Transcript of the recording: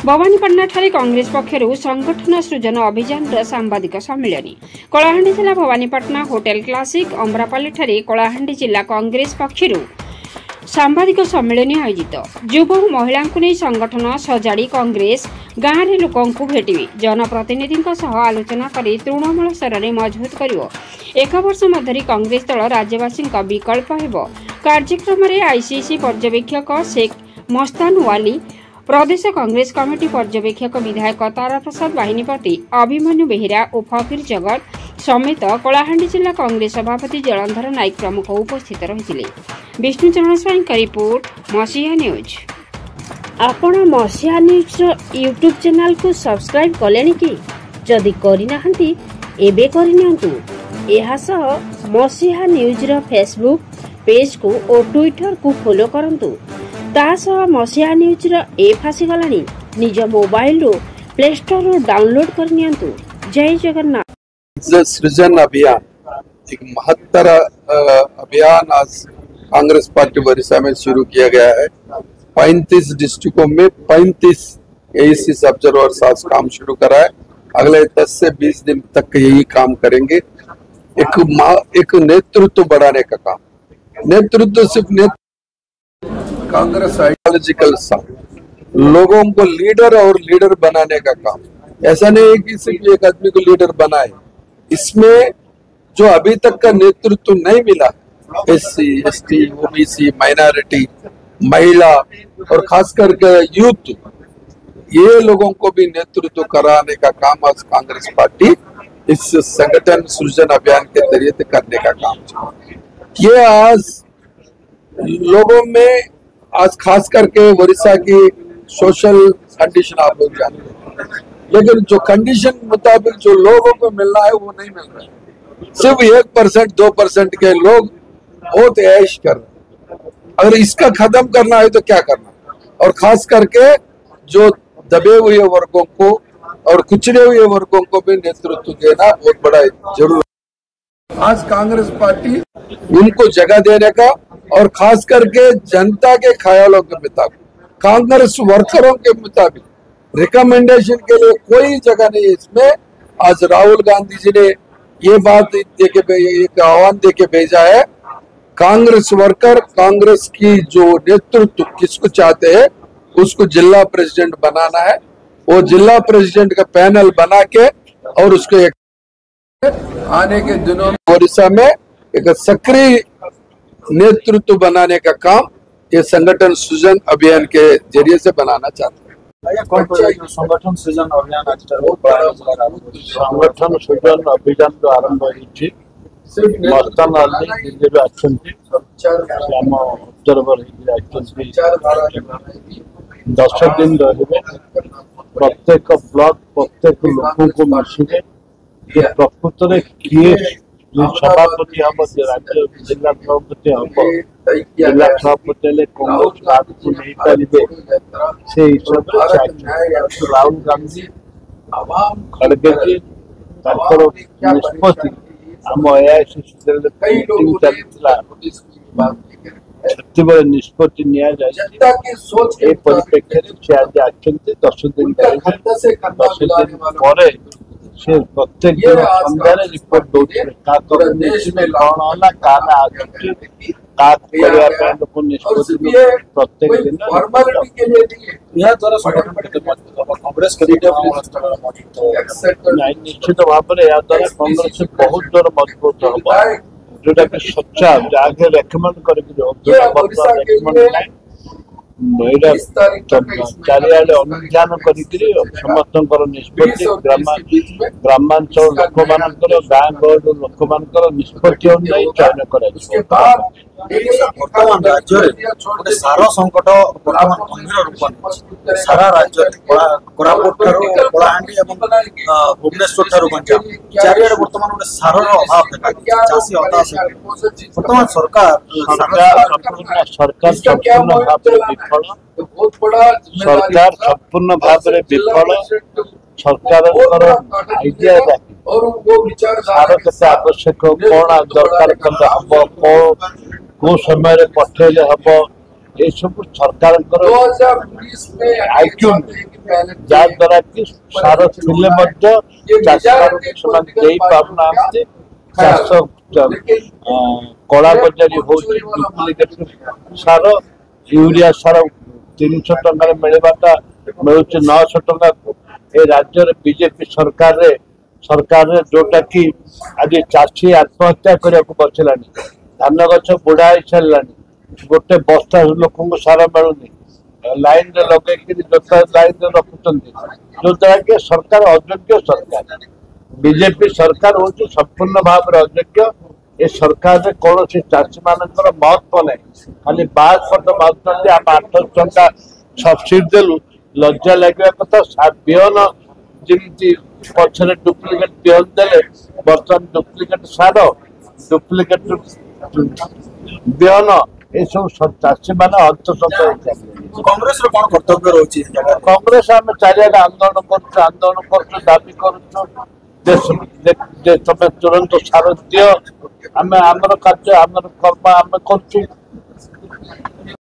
भवानीपाटना ठारे कांग्रेस पक्षरु संगठन सृजन अभियान सांबादिक सम्मेलन कलाहांडी जिला भवानीपाटना होटेल क्लासिक अमरापाली ठारे कलाहांडी जिला कांग्रेस पक्षरु सांबादिक सम्मेलन आयोजित युव और महिला को नहीं संगठन सजाड़ी कांग्रेस गाँव में लोक भेटे जनप्रतिनिधि आलोचना कर तृणमूल स्तर में मजबूत कर एक वर्ष मध्य कांग्रेस दल राज्यवासी विकल्प हो कार्यक्रम में आईसीसी पर्यवेक्षक शेख मस्तान वाली प्रदेश कांग्रेस कमिटी पर्यवेक्षक विधायक तारा प्रसाद बाहिनीपति अभिमन्यु बेहेरा और फकीर जगत समेत कलाहांडी जिला कांग्रेस सभापति जलंधर नायक प्रमुख उपस्थित रही। विष्णुचरण स्वाई का रिपोर्ट मसीहा न्यूज। आपण मसीहा न्यूज यूट्यूब चैनल को सब्सक्राइब कले कि जदि करनाहांती एबे करनियंतु एहा सह मसीहा न्यूज रो फेसबुक पेज को और ट्विटर को फॉलो करंतु तासह मसीहा न्यूज रो ऐप आसी गलानी निज मोबाइल रो प्ले स्टोर रो डाउनलोड करनियंतु। जय जगन्नाथ। सृजन अभियान एक महत्तर अभियान आज कांग्रेस पार्टी वरिष्ठ में शुरू किया गया है। 35 डिस्ट्रिक्टों में 35 एसीसी ऑब्जर्वर्स आज काम शुरू करा है। अगले 10 से 20 दिन तक यही काम करेंगे। एक नेतृत्व बढ़ाने का काम, नेतृत्व सिर्फ कांग्रेस आइडियोलॉजिकल लोगों को लीडर बनाने का काम। ऐसा नहीं है कि सिर्फ एक आदमी को लीडर बनाए। इसमें जो अभी तक का नेतृत्व नहीं मिला, एससी, एसटी, ओबीसी, माइनॉरिटी, महिला और खास करके यूथ, ये लोगों को भी नेतृत्व कराने का काम आज कांग्रेस पार्टी इस संगठन सृजन अभियान के जरिए करने का काम। ये आज लोगों में आज खास करके ओडिशा की सोशल कंडीशन आप लोग जानते हैं, लेकिन जो कंडीशन मुताबिक जो लोगों को मिलना है वो नहीं मिल रहा है। सिर्फ 1% 2% के लोग बहुत ऐश कर रहे हैं। अगर इसका खत्म करना है तो क्या करना, और खास करके जो दबे हुए वर्गों को और कुचले हुए वर्गों को भी नेतृत्व देना बहुत बड़ा जरूर। आज कांग्रेस पार्टी उनको जगह देने का और खास करके जनता के ख्यालों के मुताबिक, कांग्रेस वर्करों के मुताबिक रिकमेंडेशन के लिए कोई जगह नहीं है इसमें। आज राहुल गांधी जी ने ये बात एक आह्वान देके भेजा है, कांग्रेस वर्कर कांग्रेस की जो नेतृत्व किसको चाहते हैं उसको जिला प्रेसिडेंट बनाना है। वो जिला प्रेसिडेंट का पैनल बना के और उसको एक आने के दिनों में ओडिशा में एक सक्रिय नेतृत्व बनाने का काम ये संगठन सृजन अभियान के जरिए से बनाना चाहते हैं। संगठन सृजन अभियान संगठन सृजन अभियान जो आरंभ होती मस्तान ऑब्जर्वर 10 दिन रहे। प्रत्येक ब्लॉक प्रत्येक लोक को मिसिके प्रकृत में किए सभापति हम राज्य जिला सभापति हम जिला सभापति कांग्रेस कार्ड को नहीं पारे से हिसाब से राहुल गांधी खड़गे जी निष्पत्ति आम एआईसीसी चलता निष्पत्ति परिप्रेक्षी से आज आते 10 दिन 10 दिन पर से प्रत्येक दिन संध्यार रिपोर्ट दौर लोक निष्पत्ति प्रत्येक दिन कांग्रेस निश्चित भाव में द्वारा कांग्रेस बहुत जोर मजबूत हम जोटा कि सच्चा जहाँ रेकमेंड कर चारिआडे अनुधान कर समस्त निष्पत्ति ग्रामांचल लोक मान गाँ गहल लोक मान निष्पत्ति अनुसार चयन कर वर्तमान राज्य गोटे सार संकट वर्तमान गंभीर रूप सारा राज्य कोरापुट कलाहांडी भुवनेश्वर गंजाम चारिआडे वर्तमान गोटे सार अभाव देखा चाषी हताश वर्तमान सरकार संपूर्ण भाव में विफल सरकार आइडिया सार के आवश्यक कौन दरकार हम को समय पठेले हम ये सब सरकार आईक्यू जहाद्वारा कि सार थे चाष कला बजारी हो सार यूरिया सार 300 टंका मिलवाटा मिलूँ 900 टंका ए राज्य बीजेपी सरकार जोटा कि आज चाषी आत्महत्या करने को बसला धान गछ बुढ़ा हो सारा गोटे बस्ता लोक सार मिलूनी लाइन लगे जोता लाइन रखुं जो द्वारा कि सरकार अयोग्य सरकार बीजेपी सरकार हूँ संपूर्ण भाव में अयोग्य ए सरकार कौन चाषी मान महत्व ना खाली 52 मार्च आम 800 टंका सब्सिडी देलु लज्जा लगे कथा बिहन जमी पछरे डुप्लिकेट बिहन देले बर्तमान डुप्लिकेट सार डुप्लिकेट बिहन ये सब चाषी मान हस्तक्षेप कांग्रेस कौन कर्तव्य रही कांग्रेस आम चारिआडे आंदोलन कर दाबी कर तुरंत सार दियो आम आमर कार्य आमर कर्म आम कर